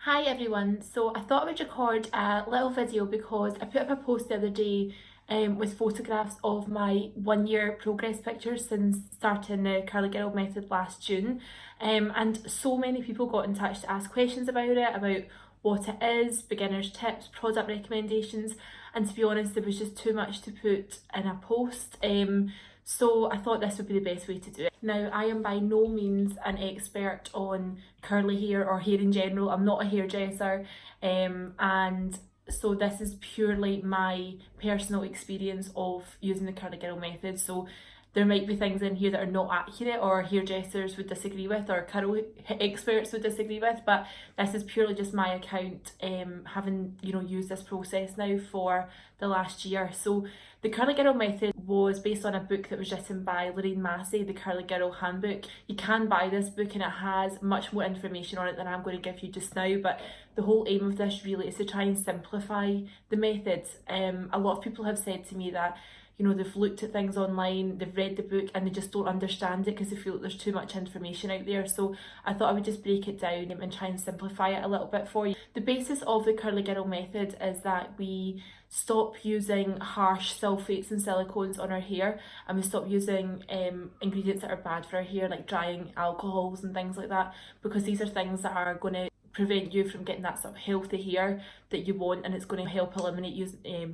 Hi everyone, so I thought I would record a little video because I put up a post the other day with photographs of my 1 year progress pictures since starting the Curly Girl method last June, and so many people got in touch to ask questions about it, about what it is, beginners tips, product recommendations, and to be honest there was just too much to put in a post. So I thought this would be the best way to do it. Now, I am by no means an expert on curly hair or hair in general. I'm not a hairdresser, and so this is purely my personal experience of using the Curly Girl method. So there might be things in here that are not accurate or hairdressers would disagree with or curl experts would disagree with, but this is purely just my account, having used this process now for the last year. So the Curly Girl method was based on a book that was written by Lorraine Massey, The Curly Girl Handbook. You can buy this book and it has much more information on it than I'm going to give you just now, but the whole aim of this really is to try and simplify the methods. A lot of people have said to me that they've looked at things online, they've read the book and they just don't understand it because they feel that there's too much information out there. So I thought I would just break it down and try and simplify it a little bit for you. The basis of the Curly Girl method is that we stop using harsh sulfates and silicones on our hair, and we stop using ingredients that are bad for our hair, like drying alcohols and things like that, because these are things that are going to prevent you from getting that sort of healthy hair that you want, and it's going to help eliminate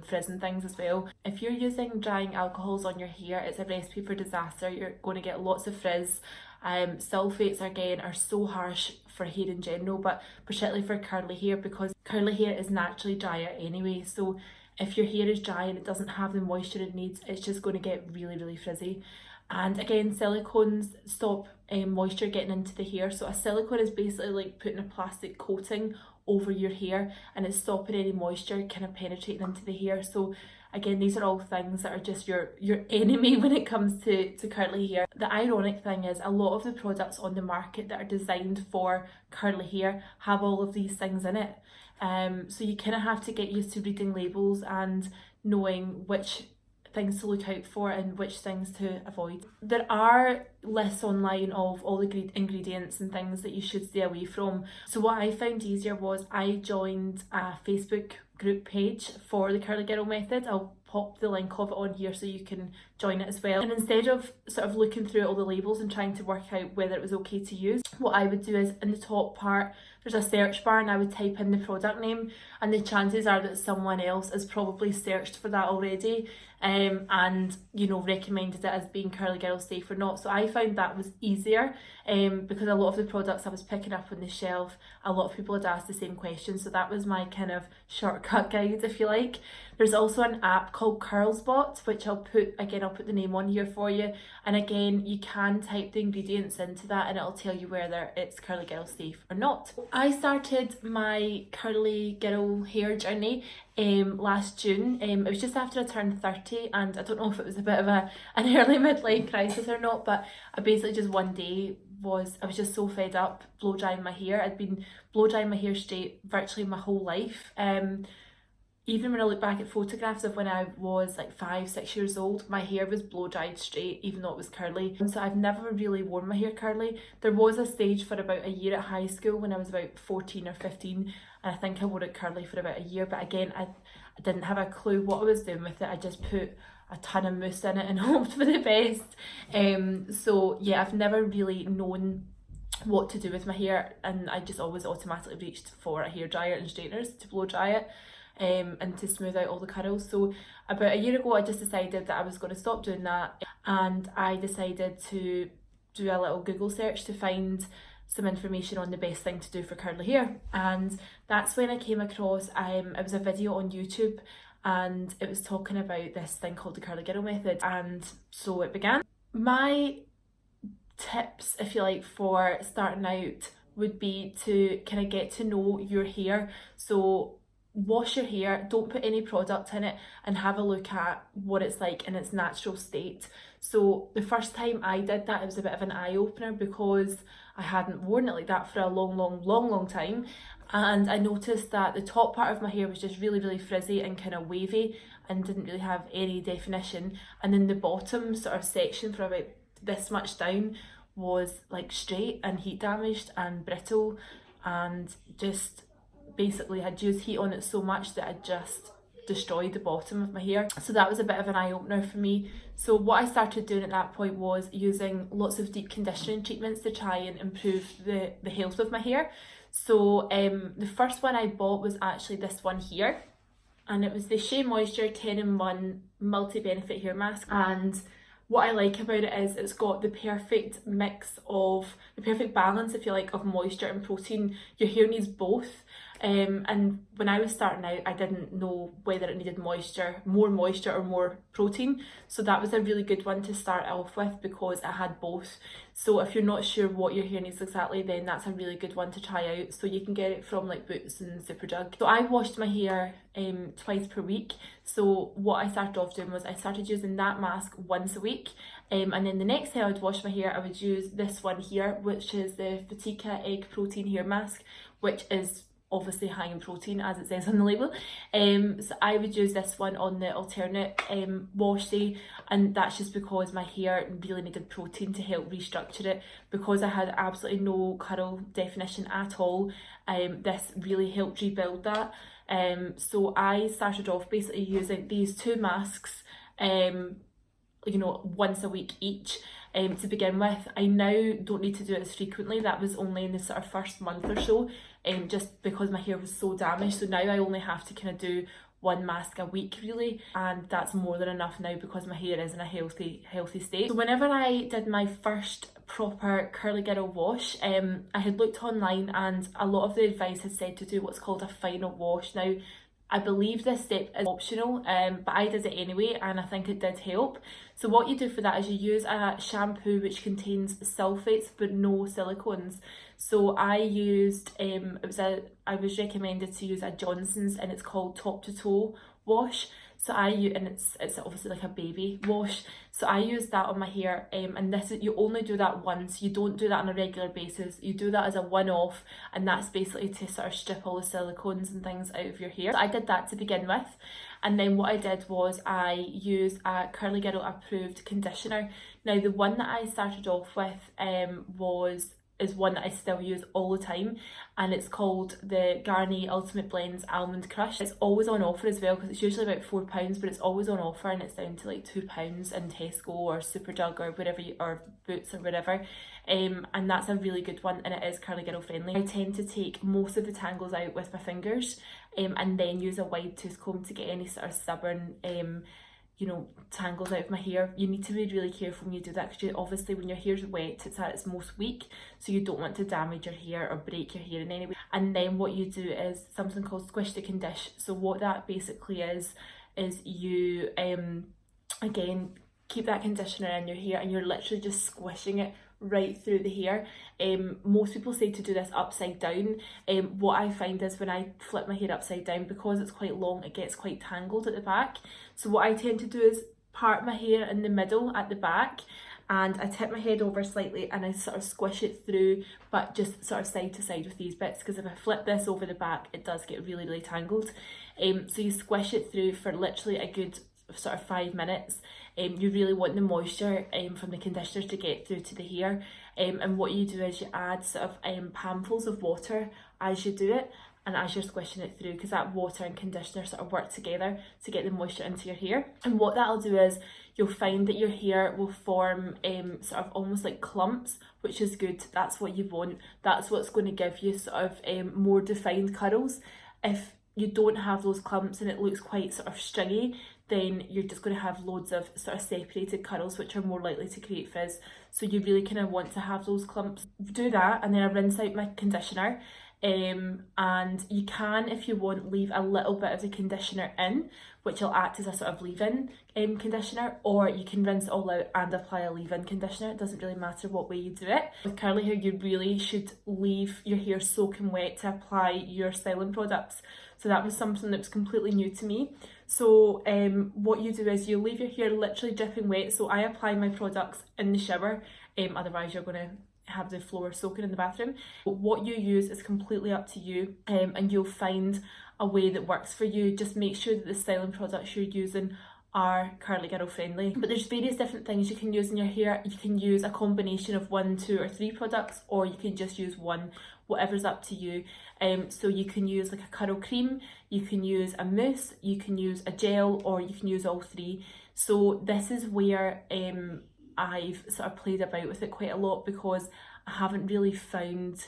frizz and things as well. If you're using drying alcohols on your hair, it's a recipe for disaster. You're going to get lots of frizz. Sulfates again are so harsh for hair in general, but particularly for curly hair, because curly hair is naturally drier anyway. So if your hair is dry and it doesn't have the moisture it needs, it's just going to get really frizzy. And again, silicones stop moisture getting into the hair. So a silicone is basically like putting a plastic coating over your hair, and it's stopping any moisture kind of penetrating into the hair. So again, these are all things that are just your enemy when it comes to curly hair. The ironic thing is a lot of the products on the market that are designed for curly hair have all of these things in it. So you kind of have to get used to reading labels and knowing which things to look out for and which things to avoid. There are lists online of all the ingredients and things that you should stay away from. So what I found easier was I joined a Facebook group page for the Curly Girl method. I'll pop the link of it on here so you can join it as well. And instead of sort of looking through all the labels and trying to work out whether it was okay to use, what I would do is in the top part there's a search bar, and I would type in the product name, and the chances are that someone else has probably searched for that already and recommended it as being Curly Girl safe or not. So I found that was easier because a lot of the products I was picking up on the shelf, a lot of people had asked the same question, so that was my kind of shortcut guide, if you like. There's also an app called Curlsbot, which I'll put the name on here for you, and again you can type the ingredients into that and it'll tell you whether it's Curly Girl safe or not. I started my curly girl hair journey last June. It was just after I turned 30, and I don't know if it was a bit of an early midlife crisis or not, but I basically just one day I was just so fed up blow drying my hair. I'd been blow drying my hair straight virtually my whole life. Even when I look back at photographs of when I was like 5-6 years old, my hair was blow dried straight even though it was curly. And so I've never really worn my hair curly. There was a stage for about a year at high school when I was about 14 or 15, and I think I wore it curly for about a year, but again I didn't have a clue what I was doing with it. I just put a ton of mousse in it and hoped for the best. So yeah, I've never really known what to do with my hair, and I just always automatically reached for a hairdryer and straighteners to blow dry it and to smooth out all the curls. So about a year ago I just decided that I was going to stop doing that, and I decided to do a little Google search to find some information on the best thing to do for curly hair. And that's when I came across it was a video on YouTube, and it was talking about this thing called the Curly Girl method, and so it began. My tips, if you like, for starting out would be to kind of get to know your hair. So wash your hair, don't put any product in it, and have a look at what it's like in its natural state. So the first time I did that, it was a bit of an eye-opener because I hadn't worn it like that for a long time, and I noticed that the top part of my hair was just really frizzy and kind of wavy and didn't really have any definition, and then the bottom sort of section for about this much down was like straight and heat damaged and brittle and just basically had used heat on it so much that I just destroyed the bottom of my hair. So that was a bit of an eye-opener for me. So what I started doing at that point was using lots of deep conditioning treatments to try and improve the health of my hair. So the first one I bought was actually this one here, and it was the Shea Moisture 10-in-1 multi-benefit hair mask. And what I like about it is it's got the perfect mix of, the perfect balance, if you like, of moisture and protein. Your hair needs both. And when I was starting out, I didn't know whether it needed moisture, more moisture or more protein. So that was a really good one to start off with because it had both. So if you're not sure what your hair needs exactly, then that's a really good one to try out. So you can get it from like Boots and Superdrug. So I washed my hair twice per week. So what I started off doing was I started using that mask once a week. And then the next time I would wash my hair, I would use this one here, which is the Fatica Egg Protein Hair Mask, which is obviously high in protein as it says on the label. So I would use this one on the alternate wash day, and that's just because my hair really needed protein to help restructure it. Because I had absolutely no curl definition at all, this really helped rebuild that. So I started off basically using these two masks once a week each. To begin with. I now don't need to do it as frequently. That was only in the sort of first month or so, just because my hair was so damaged. So now I only have to kind of do one mask a week really, and that's more than enough now because my hair is in a healthy state. So whenever I did my first proper curly girl wash, I had looked online and a lot of the advice had said to do what's called a final wash. Now I believe this step is optional, but I did it anyway and I think it did help. So what you do for that is you use a shampoo which contains sulfates but no silicones. So I used, I was recommended to use a Johnson's, and it's called Top to Toe Wash. So it's obviously like a baby wash. So I use that on my hair, and you only do that once. You don't do that on a regular basis. You do that as a one-off, and that's basically to sort of strip all the silicones and things out of your hair. So I did that to begin with, and then what I did was I used a Curly Girl approved conditioner. Now the one that I started off with is one that I still use all the time, and it's called the Garnier Ultimate Blends Almond Crush. It's always on offer as well because it's usually about £4, but it's always on offer and it's down to like £2 in Tesco or Superdrug or wherever or Boots or whatever. And that's a really good one, and it is curly girl friendly. I tend to take most of the tangles out with my fingers, and then use a wide tooth comb to get any sort of stubborn tangles out of my hair. You need to be really careful when you do that because obviously when your hair's wet it's at its most weak, so you don't want to damage your hair or break your hair in any way. And then what you do is something called squish to condition. So what that basically is you again keep that conditioner in your hair and you're literally just squishing it right through the hair. Most people say to do this upside down. What I find is when I flip my hair upside down, because it's quite long, it gets quite tangled at the back. So what I tend to do is part my hair in the middle at the back, and I tip my head over slightly and I sort of squish it through, but just sort of side to side with these bits, because if I flip this over the back it does get really, really tangled. So you squish it through for literally a good sort of 5 minutes. You really want the moisture from the conditioner to get through to the hair, and what you do is you add sort of palmfuls of water as you do it and as you're squishing it through, because that water and conditioner sort of work together to get the moisture into your hair. And what that'll do is you'll find that your hair will form sort of almost like clumps, which is good. That's what you want. That's what's going to give you sort of more defined curls. If you don't have those clumps and it looks quite sort of stringy, then you're just going to have loads of sort of separated curls, which are more likely to create frizz. So you really kind of want to have those clumps. Do that, and then I rinse out my conditioner. And you can, if you want, leave a little bit of the conditioner in, which will act as a sort of leave-in conditioner, or you can rinse it all out and apply a leave-in conditioner. It doesn't really matter what way you do it. With curly hair, you really should leave your hair soaking wet to apply your styling products. So that was something that was completely new to me. So what you do is you leave your hair literally dripping wet. So I apply my products in the shower, otherwise you're going to have the floor soaking in the bathroom. But what you use is completely up to you, and you'll find a way that works for you. Just make sure that the styling products you're using are curly girl friendly. But there's various different things you can use in your hair. You can use a combination of 1, 2 or 3 products, or you can just use one, whatever's up to you. So you can use like a curl cream, you can use a mousse, you can use a gel, or you can use all 3. So this is where I've sort of played about with it quite a lot, because I haven't really found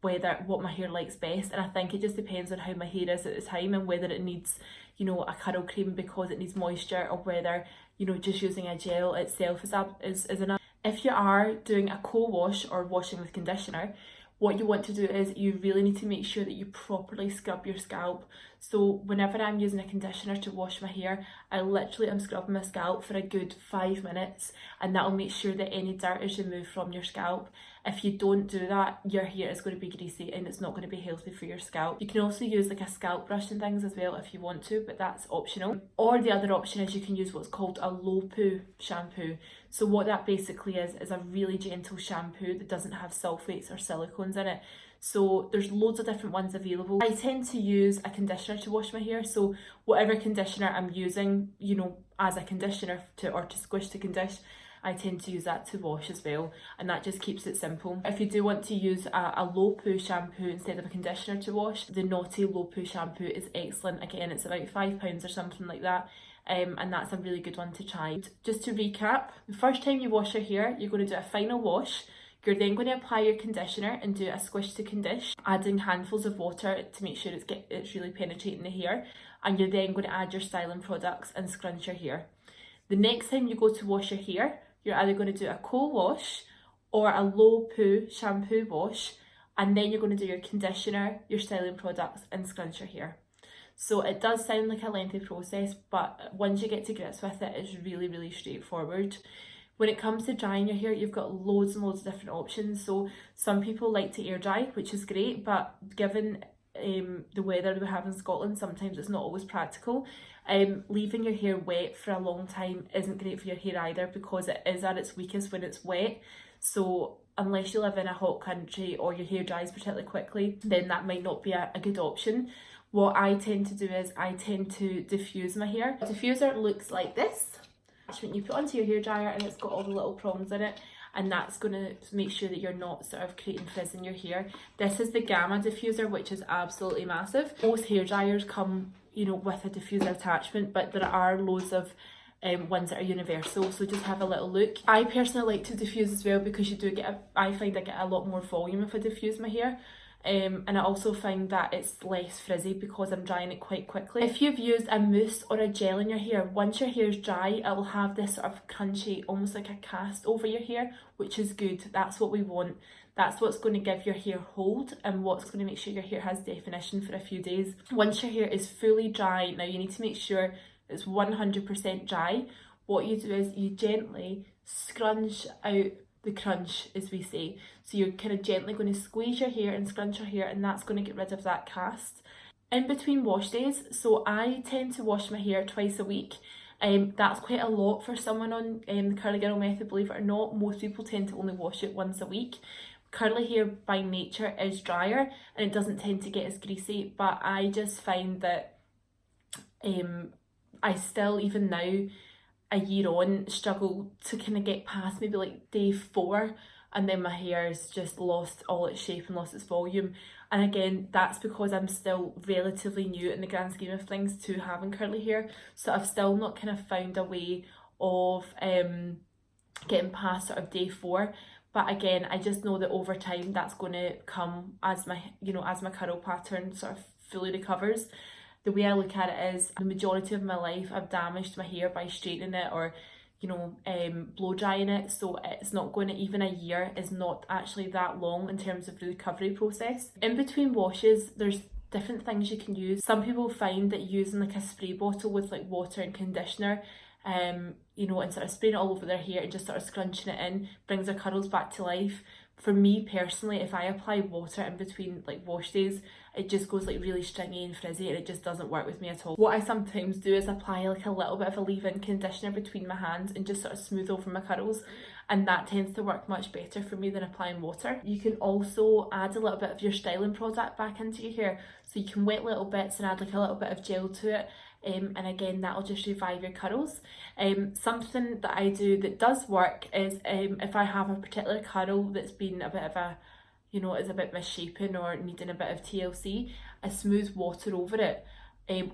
what my hair likes best, and I think it just depends on how my hair is at the time and whether it needs, you know, a curl cream because it needs moisture, or whether, you know, just using a gel itself is enough. If you are doing a co-wash or washing with conditioner, what you want to do is you really need to make sure that you properly scrub your scalp. So whenever I'm using a conditioner to wash my hair, I literally am scrubbing my scalp for a good 5 minutes, and that'll make sure that any dirt is removed from your scalp. If you don't do that, your hair is going to be greasy and it's not going to be healthy for your scalp. You can also use like a scalp brush and things as well if you want to, but that's optional. Or the other option is you can use what's called a low poo shampoo. So what that basically is a really gentle shampoo that doesn't have sulfates or silicones in it. So there's loads of different ones available. I tend to use a conditioner to wash my hair, so whatever conditioner I'm using, you know, as a conditioner to squish to condition, I tend to use that to wash as well, and that just keeps it simple. If you do want to use a low poo shampoo instead of a conditioner to wash, the Naughty low poo shampoo is excellent. Again, it's about £5 or something like that. And that's a really good one to try. Just to recap, the first time you wash your hair, you're going to do a final wash. You're then going to apply your conditioner and do a squish to condition, adding handfuls of water to make sure it's really penetrating the hair. And you're then going to add your styling products and scrunch your hair. The next time you go to wash your hair, you're either going to do a co-wash or a low poo shampoo wash, and then you're going to do your conditioner, your styling products and scrunch your hair. So it does sound like a lengthy process, but once you get to grips with it, it's really, really straightforward. When it comes to drying your hair, you've got loads and loads of different options. So some people like to air dry, which is great, but given the weather we have in Scotland, sometimes it's not always practical. Leaving your hair wet for a long time isn't great for your hair either, because it is at its weakest when it's wet. So unless you live in a hot country or your hair dries particularly quickly, then that might not be a good option. What I tend to do is I tend to diffuse my hair. A diffuser looks like this, which you put onto your hairdryer, and it's got all the little prongs in it, and that's going to make sure that you're not sort of creating frizz in your hair. This is the Gamma diffuser, which is absolutely massive. Most hairdryers come, you know, with a diffuser attachment, but there are loads of ones that are universal, so just have a little look. I personally like to diffuse as well, because you do get I find I get a lot more volume if I diffuse my hair. And I also find that it's less frizzy because I'm drying it quite quickly. If you've used a mousse or a gel in your hair, once your hair's dry, it will have this sort of crunchy, almost like a cast over your hair, which is good. That's what we want. That's what's going to give your hair hold and what's going to make sure your hair has definition for a few days. Once your hair is fully dry, now you need to make sure it's 100% dry. What you do is you gently scrunch out the crunch, as we say. So you're kind of gently going to squeeze your hair and scrunch your hair, and that's going to get rid of that cast. In between wash days, so I tend to wash my hair twice a week. That's quite a lot for someone on the Curly Girl method, believe it or not. Most people tend to only wash it once a week. Curly hair by nature is drier and it doesn't tend to get as greasy, but I just find that I still, even now, a year on, struggle to kind of get past maybe like day 4, and then my hair's just lost all its shape and lost its volume. And again, that's because I'm still relatively new in the grand scheme of things to having curly hair, so I've still not kind of found a way of getting past sort of day 4. But again, I just know that over time that's going to come as my, you know, as my curl pattern sort of fully recovers. The way I look at it is, the majority of my life I've damaged my hair by straightening it or, you know, blow drying it, so it's not going to, even a year is not actually that long in terms of the recovery process. In between washes, there's different things you can use. Some people find that using like a spray bottle with like water and conditioner, you know, and sort of spraying it all over their hair and just sort of scrunching it in brings their curls back to life. For me personally, if I apply water in between like wash days, it just goes like really stringy and frizzy, and it just doesn't work with me at all. What I sometimes do is apply like a little bit of a leave-in conditioner between my hands and just sort of smooth over my curls, and that tends to work much better for me than applying water. You can also add a little bit of your styling product back into your hair, so you can wet little bits and add like a little bit of gel to it. and again that'll just revive your curls. Something that I do that does work is if I have a particular curl that's been a bit of a, is a bit misshapen or needing a bit of TLC, I smooth water over it,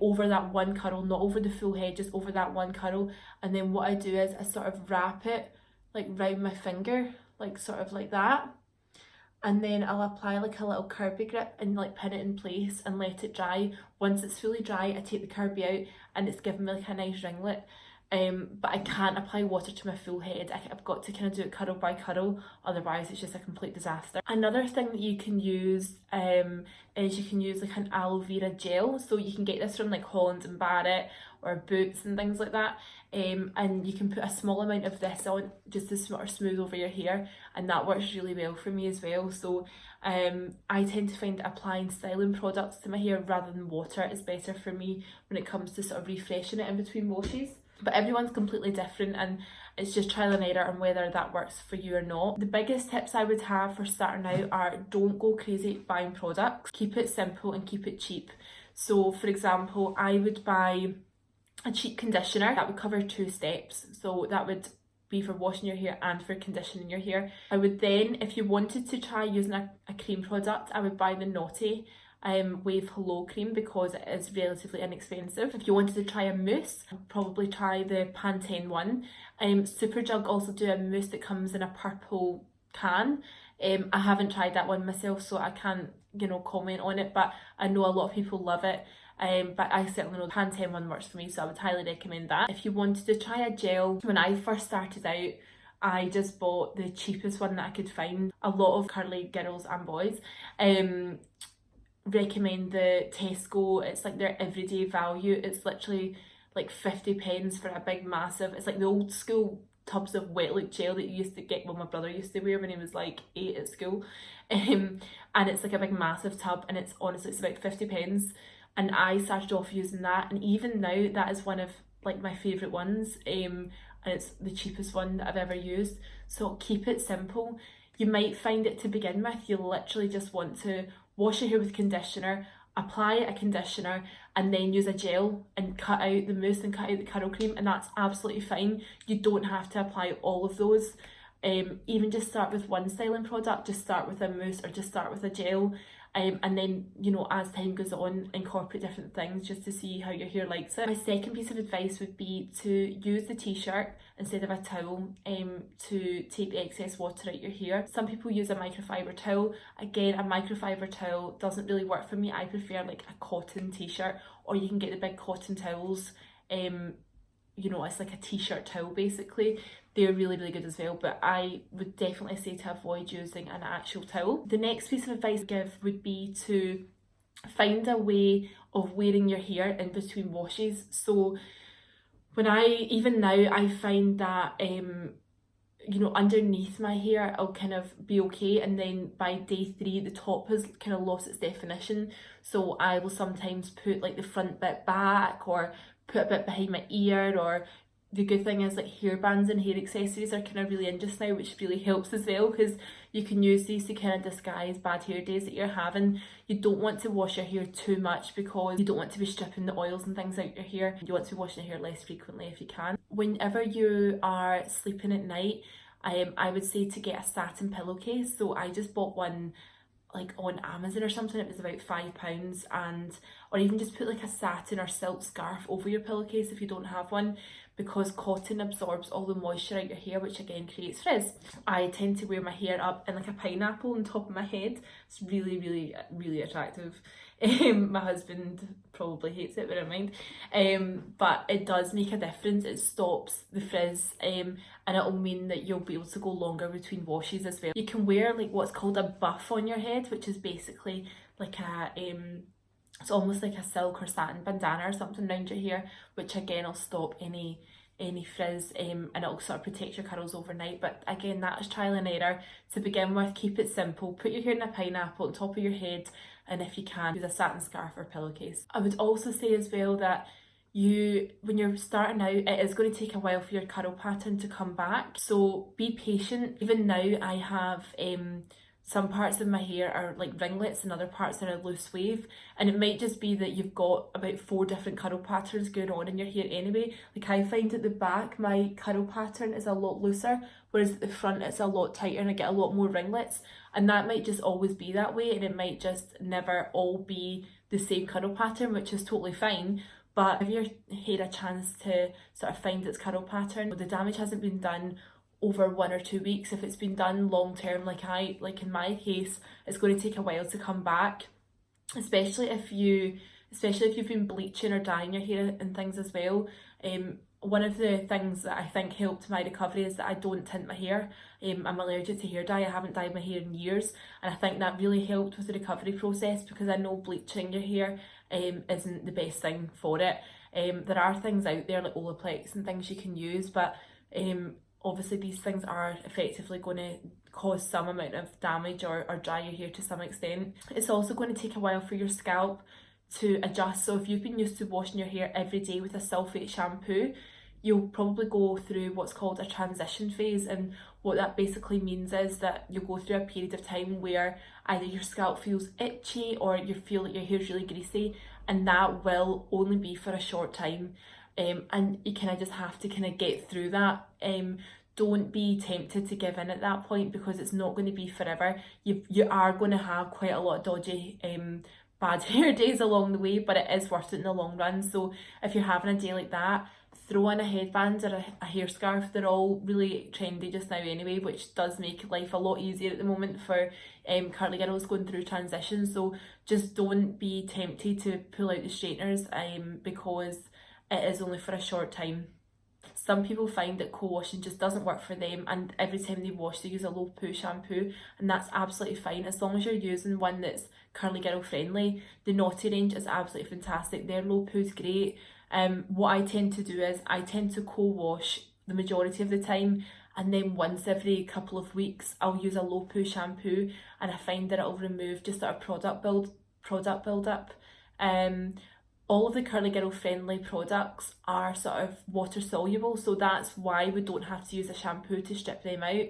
over that one curl, not over the full head, just over that one curl. And then what I do is I sort of wrap it like round my finger, like sort of like that. And then I'll apply like a little Kirby grip and like pin it in place and let it dry. Once it's fully dry, I take the Kirby out and it's giving me like a nice ringlet. But I can't apply water to my full head. I've got to kind of do it curl by curl, otherwise it's just a complete disaster. Another thing that you can use is you can use like an aloe vera gel. So you can get this from like Holland and Barrett or Boots and things like that. And you can put a small amount of this on just to sort of smooth over your hair, and that works really well for me as well. So I tend to find that applying styling products to my hair rather than water is better for me when it comes to sort of refreshing it in between washes. But everyone's completely different, and it's just trial and error on whether that works for you or not. The biggest tips I would have for starting out are don't go crazy buying products. Keep it simple and keep it cheap. So for example, I would buy a cheap conditioner that would cover 2 steps. So that would be for washing your hair and for conditioning your hair. I would then, if you wanted to try using a cream product, I would buy the Naughty Wave Hello Cream because it is relatively inexpensive. If you wanted to try a mousse, I'd probably try the Pantene one. Superdrug also do a mousse that comes in a purple can. I haven't tried that one myself, so I can't, comment on it, but I know a lot of people love it. But I certainly know the Pantene one works for me, so I would highly recommend that. If you wanted to try a gel, when I first started out, I just bought the cheapest one that I could find. A lot of curly girls and boys recommend the Tesco. It's like their everyday value. It's literally like 50 pence for a big massive, it's like the old school tubs of wet look gel that you used to get, well, my brother used to wear when he was like 8 at school. And it's like a big massive tub, and it's honestly, it's about 50 pence. And I started off using that, and even now that is one of like my favourite ones, and it's the cheapest one that I've ever used. So keep it simple. You might find it to begin with, you literally just want to wash your hair with conditioner, apply a conditioner, and then use a gel and cut out the mousse and cut out the curl cream, and that's absolutely fine. You don't have to apply all of those. Even just start with one styling product, just start with a mousse or just start with a gel. And then, as time goes on, incorporate different things just to see how your hair likes it. My second piece of advice would be to use the t-shirt instead of a towel to take the excess water out your hair. Some people use a microfiber towel. Again, a microfiber towel doesn't really work for me. I prefer like a cotton t-shirt, or you can get the big cotton towels. It's like a t-shirt towel basically. They're really, really good as well, but I would definitely say to avoid using an actual towel. The next piece of advice I'd give would be to find a way of wearing your hair in between washes. So even now, I find that underneath my hair I'll kind of be okay, and then by day 3 the top has kind of lost its definition. So I will sometimes put like the front bit back, or put a bit behind my ear, or the good thing is like hair bands and hair accessories are kind of really in just now, which really helps as well, because you can use these to kind of disguise bad hair days that you're having. You don't want to wash your hair too much because you don't want to be stripping the oils and things out your hair. You want to be washing your hair less frequently if you can. Whenever you are sleeping at night, I would say to get a satin pillowcase. So I just bought one like on Amazon or something. It was about £5, or even just put like a satin or silk scarf over your pillowcase if you don't have one, because cotton absorbs all the moisture out your hair, which again creates frizz. I tend to wear my hair up in like a pineapple on top of my head. It's really, really, really attractive. My husband probably hates it, but I don't mind. But it does make a difference. It stops the frizz, and it'll mean that you'll be able to go longer between washes as well. You can wear like what's called a buff on your head, which is basically like a it's almost like a silk or satin bandana or something around your hair, which again will stop any frizz, and it'll sort of protect your curls overnight. But again, that is trial and error. To begin with, keep it simple. Put your hair in a pineapple on top of your head, and if you can, use a satin scarf or pillowcase. I would also say as well that when you're starting out, it is going to take a while for your curl pattern to come back, so be patient. Even now I have some parts of my hair are like ringlets and other parts are a loose wave, and it might just be that you've got about 4 different curl patterns going on in your hair anyway. Like I find at the back my curl pattern is a lot looser, whereas at the front it's a lot tighter and I get a lot more ringlets, and that might just always be that way, and it might just never all be the same curl pattern, which is totally fine. But give your hair a chance to sort of find its curl pattern. The damage hasn't been done over 1 or 2 weeks. If it's been done long term, like in my case, it's going to take a while to come back, especially if you've been bleaching or dyeing your hair and things as well. One of the things that I think helped my recovery is that I don't tint my hair. I'm allergic to hair dye. I haven't dyed my hair in years, and I think that really helped with the recovery process, because I know bleaching your hair isn't the best thing for it. There are things out there like Olaplex and things you can use, but obviously these things are effectively going to cause some amount of damage or dry your hair to some extent. It's also going to take a while for your scalp to adjust. So if you've been used to washing your hair every day with a sulfate shampoo, you'll probably go through what's called a transition phase, and what that basically means is that you'll go through a period of time where either your scalp feels itchy or you feel that your hair's really greasy, and that will only be for a short time. And you kind of just have to kind of get through that. Don't be tempted to give in at that point, because it's not going to be forever. You are going to have quite a lot of dodgy bad hair days along the way, but it is worth it in the long run. So if you're having a day like that, throw in a headband or a hair scarf. They're all really trendy just now anyway, which does make life a lot easier at the moment for curly girls going through transitions. So just don't be tempted to pull out the straighteners because it is only for a short time. Some people find that co-washing just doesn't work for them, and every time they wash they use a low poo shampoo, and that's absolutely fine as long as you're using one that's curly girl friendly. The Naughty range is absolutely fantastic. Their low poo's great. What I tend to do is I tend to co-wash the majority of the time, and then once every couple of weeks I'll use a low poo shampoo, and I find that it'll remove just sort of product build up. All of the curly girl friendly products are sort of water soluble, so that's why we don't have to use a shampoo to strip them out.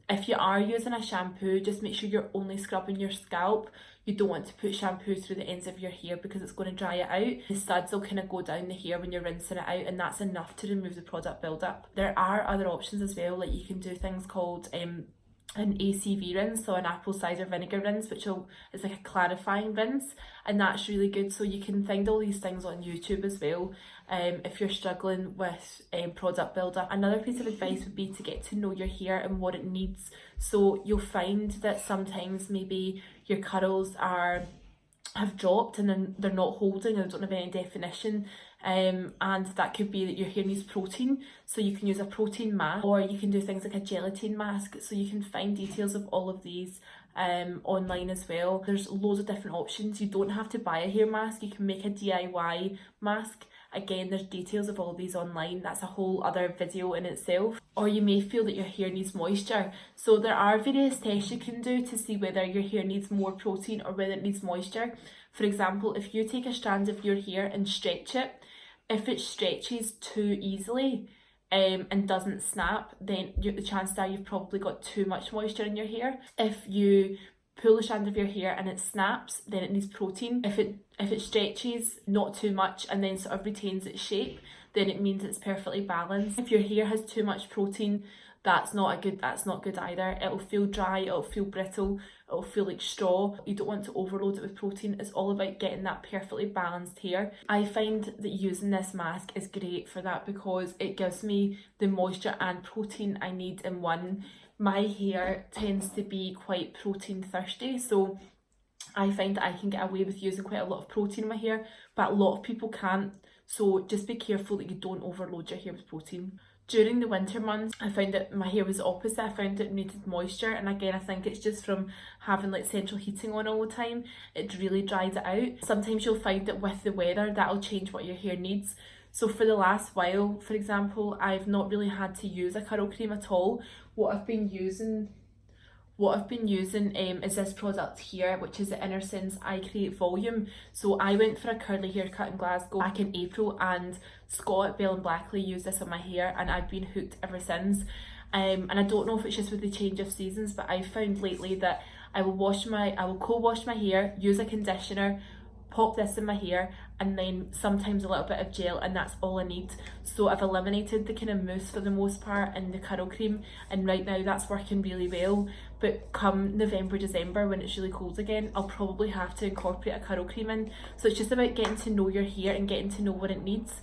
If you are using a shampoo, just make sure you're only scrubbing your scalp. You don't want to put shampoo through the ends of your hair because it's going to dry it out. The suds will kind of go down the hair when you're rinsing it out, and that's enough to remove the product buildup. There are other options as well, like you can do things called an ACV rinse, so an apple cider vinegar rinse, which is like a clarifying rinse, and that's really good. So you can find all these things on YouTube as well if you're struggling with product buildup. Another piece of advice would be to get to know your hair and what it needs. So you'll find that sometimes maybe your curls have dropped and then they're not holding and don't have any definition, and that could be that your hair needs protein, so you can use a protein mask, or you can do things like a gelatin mask. So you can find details of all of these online as well. There's loads of different options. You don't have to buy a hair mask, you can make a DIY mask. Again, there's details of all of these online. That's a whole other video in itself. Or you may feel that your hair needs moisture. So there are various tests you can do to see whether your hair needs more protein or whether it needs moisture. For example, if you take a strand of your hair and stretch it, if it stretches too easily and doesn't snap, then the chances are you've probably got too much moisture in your hair. If you pull a strand of your hair and it snaps, then it needs protein. If it stretches not too much and then sort of retains its shape, then it means it's perfectly balanced. If your hair has too much protein, that's not good either. It'll feel dry, it'll feel brittle, it'll feel like straw. You don't want to overload it with protein. It's all about getting that perfectly balanced hair. I find that using this mask is great for that because it gives me the moisture and protein I need in one. My hair tends to be quite protein thirsty, so I find that I can get away with using quite a lot of protein in my hair, but a lot of people can't. So just be careful that you don't overload your hair with protein. During the winter months, I found that my hair was opposite. I found it needed moisture, and again, I think it's just from having like central heating on all the time. It really dried it out. Sometimes you'll find that with the weather, that'll change what your hair needs. So for the last while, for example, I've not really had to use a curl cream at all. What I've been using is this product here, which is the Innersense I Create Volume. So I went for a curly haircut in Glasgow back in April, and Scott, Bell and Blackley used this on my hair, and I've been hooked ever since. And I don't know if it's just with the change of seasons, but I've found lately that I will co-wash my hair, use a conditioner, pop this in my hair, and then sometimes a little bit of gel, and that's all I need. So I've eliminated the kind of mousse for the most part in the curl cream, and right now that's working really well. But come November, December, when it's really cold again, I'll probably have to incorporate a curl cream in. So it's just about getting to know your hair and getting to know what it needs.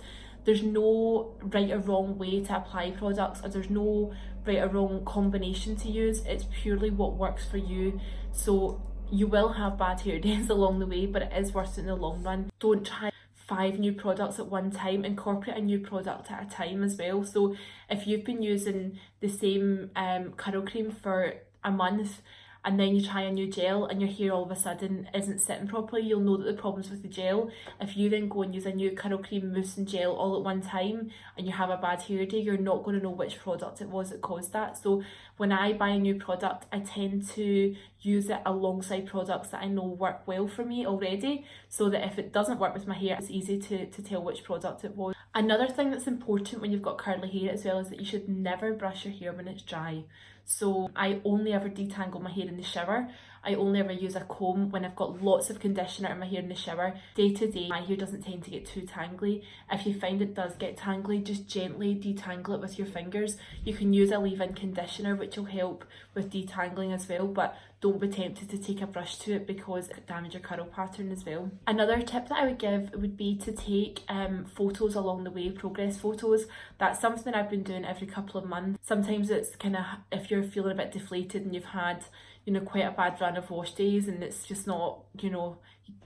There's no right or wrong way to apply products, or there's no right or wrong combination to use. It's purely what works for you. So you will have bad hair days along the way, but it is worth it in the long run. Don't try 5 new products at one time. Incorporate a new product at a time as well. So if you've been using the same curl cream for a month, and then you try a new gel and your hair all of a sudden isn't sitting properly, you'll know that the problem's with the gel. If you then go and use a new curl cream, mousse and gel all at one time and you have a bad hair day, you're not going to know which product it was that caused that. So when I buy a new product, I tend to use it alongside products that I know work well for me already, so that if it doesn't work with my hair, it's easy to tell which product it was. Another thing that's important when you've got curly hair as well is that you should never brush your hair when it's dry. So I only ever detangle my hair in the shower. I only ever use a comb when I've got lots of conditioner in my hair in the shower. Day to day, my hair doesn't tend to get too tangly. If you find it does get tangly, just gently detangle it with your fingers. You can use a leave-in conditioner, which will help with detangling as well, but don't be tempted to take a brush to it because it could damage your curl pattern as well. Another tip that I would give would be to take photos along the way, progress photos. That's something I've been doing every couple of months. Sometimes it's kind of, if you're feeling a bit deflated and you've had, you know, quite a bad run of wash days and it's just not, you know,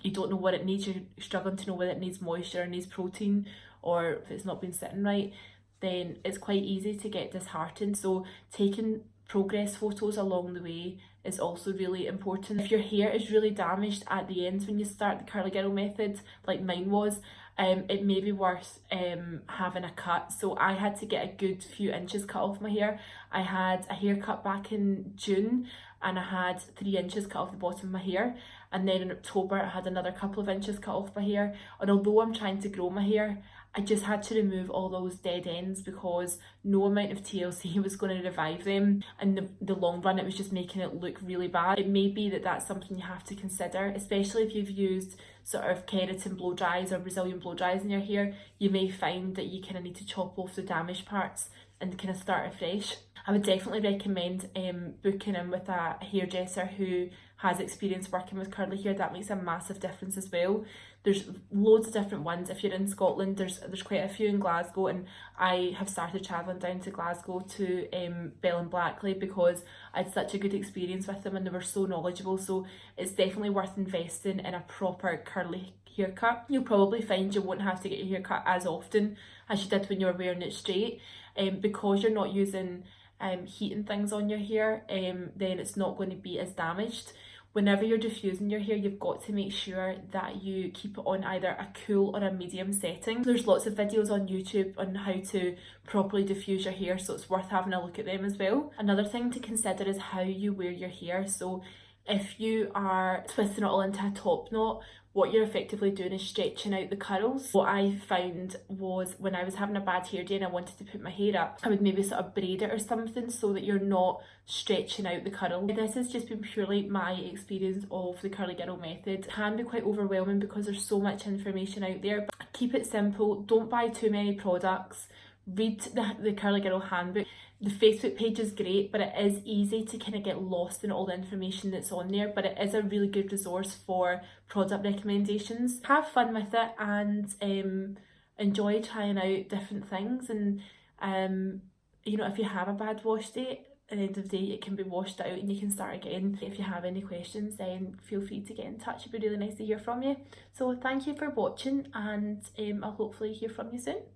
you don't know what it needs, you're struggling to know whether it needs moisture or needs protein, or if it's not been sitting right, then it's quite easy to get disheartened. So taking progress photos along the way is also really important. If your hair is really damaged at the end when you start the Curly Girl method, like mine was, it may be worth having a cut. So I had to get a good few inches cut off my hair. I had a haircut back in June and I had 3 inches cut off the bottom of my hair, and then in October I had another couple of inches cut off my hair. And although I'm trying to grow my hair, I just had to remove all those dead ends because no amount of TLC was going to revive them. In the long run, it was just making it look really bad. It may be that that's something you have to consider, especially if you've used sort of keratin blow dries or Brazilian blow dries in your hair. You may find that you kind of need to chop off the damaged parts and kind of start afresh. I would definitely recommend booking in with a hairdresser who has experience working with curly hair. That makes a massive difference as well. There's loads of different ones. If you're in Scotland, there's quite a few in Glasgow, and I have started travelling down to Glasgow to Bell and Blackley because I had such a good experience with them and they were so knowledgeable. So it's definitely worth investing in a proper curly haircut. You'll probably find you won't have to get your hair cut as often as you did when you were wearing it straight, because you're not using heat and things on your hair, then it's not going to be as damaged. Whenever you're diffusing your hair, you've got to make sure that you keep it on either a cool or a medium setting. There's lots of videos on YouTube on how to properly diffuse your hair, so it's worth having a look at them as well. Another thing to consider is how you wear your hair. So if you are twisting it all into a top knot, what you're effectively doing is stretching out the curls. What I found was when I was having a bad hair day and I wanted to put my hair up, I would maybe sort of braid it or something so that you're not stretching out the curl. This has just been purely my experience of the Curly Girl method. It can be quite overwhelming because there's so much information out there, but keep it simple. Don't buy too many products. Read the Curly Girl handbook. The Facebook page is great, but it is easy to kind of get lost in all the information that's on there, but it is a really good resource for product recommendations. Have fun with it and enjoy trying out different things, and you know, if you have a bad wash day, at the end of the day it can be washed out and you can start again. If you have any questions, then feel free to get in touch. It'd be really nice to hear from you. So thank you for watching, and I'll hopefully hear from you soon.